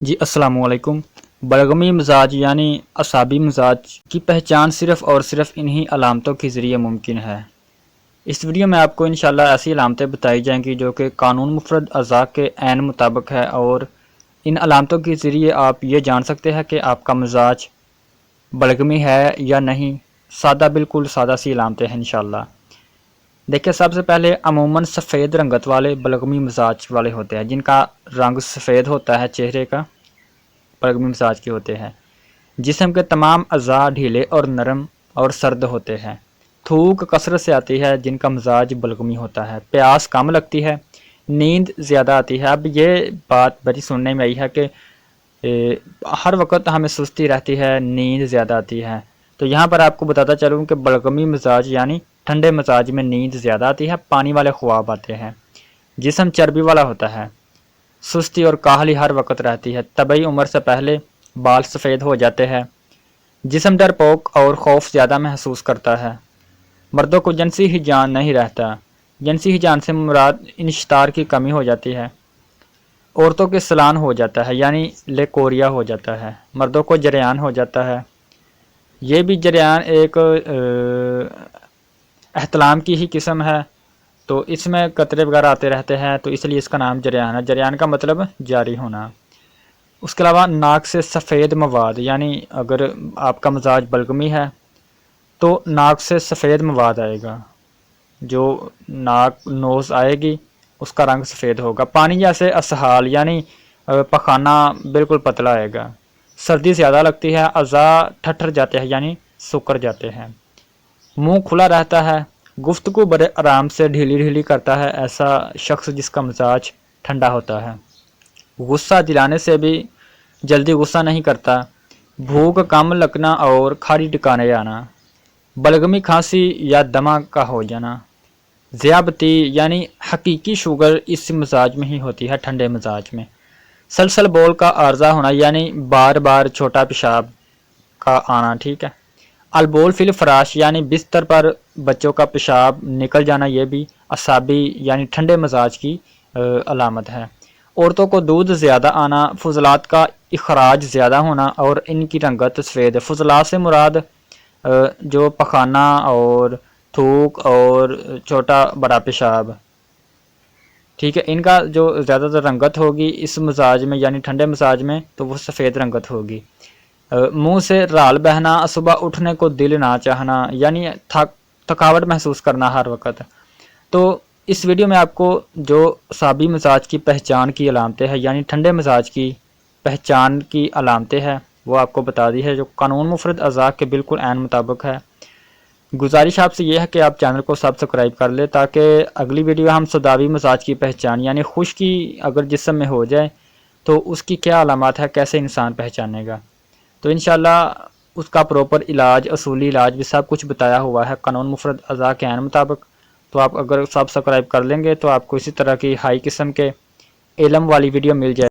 جی السلام علیکم۔ بلغمی مزاج یعنی اعصابی مزاج کی پہچان صرف اور صرف انہی علامتوں کے ذریعے ممکن ہے۔ اس ویڈیو میں آپ کو انشاءاللہ ایسی علامتیں بتائی جائیں گی جو کہ قانون مفرد اعضاء کے عین مطابق ہے، اور ان علامتوں کے ذریعے آپ یہ جان سکتے ہیں کہ آپ کا مزاج بلغمی ہے یا نہیں۔ بالکل سادہ سی علامتیں ہیں انشاءاللہ۔ دیکھیں، سب سے پہلے عموماً سفید رنگت والے بلغمی مزاج والے ہوتے ہیں، جن کا رنگ سفید ہوتا ہے، چہرے کا بلغمی مزاج کے ہوتے ہیں۔ جسم کے تمام اعضاء ڈھیلے اور نرم اور سرد ہوتے ہیں۔ تھوک کثرت سے آتی ہے، جن کا مزاج بلغمی ہوتا ہے۔ پیاس کم لگتی ہے، نیند زیادہ آتی ہے۔ اب یہ بات بڑی سننے میں آئی ہے کہ ہر وقت ہمیں سستی رہتی ہے، نیند زیادہ آتی ہے۔ تو یہاں پر آپ کو بتاتا چلوں کہ بلغمی مزاج یعنی ٹھنڈے مزاج میں نیند زیادہ آتی ہے، پانی والے خواب آتے ہیں، جسم چربی والا ہوتا ہے، سستی اور کاہلی ہر وقت رہتی ہے، طبعی عمر سے پہلے بال سفید ہو جاتے ہیں، جسم ڈرپوک اور خوف زیادہ محسوس کرتا ہے، مردوں کو جنسی ہیجان نہیں رہتا، جنسی ہیجان سے مراد انشطار کی کمی ہو جاتی ہے، عورتوں کے سلان ہو جاتا ہے یعنی لیکوریا ہو جاتا ہے، مردوں کو جریان ہو جاتا ہے۔ یہ بھی جریان ایک احتلام کی ہی قسم ہے، تو اس میں قطرے وغیرہ آتے رہتے ہیں، تو اس لیے اس کا نام جریان ہے۔ جریان کا مطلب جاری ہونا۔ اس کے علاوہ ناک سے سفید مواد، یعنی اگر آپ کا مزاج بلغمی ہے تو ناک سے سفید مواد آئے گا، جو ناک نوز آئے گی اس کا رنگ سفید ہوگا۔ پانی جیسے اسہال یعنی پخانہ بالکل پتلا آئے گا۔ سردی زیادہ لگتی ہے، اعضاء ٹھٹر جاتے ہیں یعنی سکر جاتے ہیں۔ منہ کھلا رہتا ہے، گفتگو بڑے آرام سے ڈھیلی ڈھیلی کرتا ہے، ایسا شخص جس کا مزاج ٹھنڈا ہوتا ہے۔ غصہ دلانے سے بھی جلدی غصہ نہیں کرتا، بھوک کم لگنا اور کھاری ٹکانے آنا، بلغمی کھانسی یا دمہ کا ہو جانا، ذیابطی یعنی حقیقی شوگر اس مزاج میں ہی ہوتی ہے، ٹھنڈے مزاج میں۔ سلسل بول کا عارضہ ہونا یعنی بار بار چھوٹا پیشاب کا آنا، ٹھیک ہے۔ البول فی الفراش یعنی بستر پر بچوں کا پیشاب نکل جانا، یہ بھی اعصابی یعنی ٹھنڈے مزاج کی علامت ہے۔ عورتوں کو دودھ زیادہ آنا، فضلات کا اخراج زیادہ ہونا اور ان کی رنگت سفید ہے۔ فضلات سے مراد جو پخانہ اور تھوک اور چھوٹا بڑا پیشاب، ٹھیک ہے، ان کا جو زیادہ تر رنگت ہوگی اس مزاج میں یعنی ٹھنڈے مزاج میں تو وہ سفید رنگت ہوگی۔ منہ سے رال بہنا، صبح اٹھنے کو دل نہ چاہنا یعنی تھکاوٹ محسوس کرنا ہر وقت۔ تو اس ویڈیو میں آپ کو جو اعصابی مزاج کی پہچان کی علامتیں ہیں یعنی ٹھنڈے مزاج کی پہچان کی علامتیں ہیں وہ آپ کو بتا دی ہے، جو قانون مفرد اعضاء کے بالکل عین مطابق ہے۔ گزارش آپ سے یہ ہے کہ آپ چینل کو سبسکرائب کر لیں تاکہ اگلی ویڈیو ہم سوداوی مزاج کی پہچان یعنی خشکی اگر جسم میں ہو جائے تو اس کی کیا علامات ہے، کیسے انسان پہچانے گا، تو انشاءاللہ اس کا پروپر علاج، اصولی علاج بھی سب کچھ بتایا ہوا ہے قانون مفرد اعضاء کے عین مطابق۔ تو آپ اگر سبسکرائب کر لیں گے تو آپ کو اسی طرح کی ہائی قسم کے علم والی ویڈیو مل جائے۔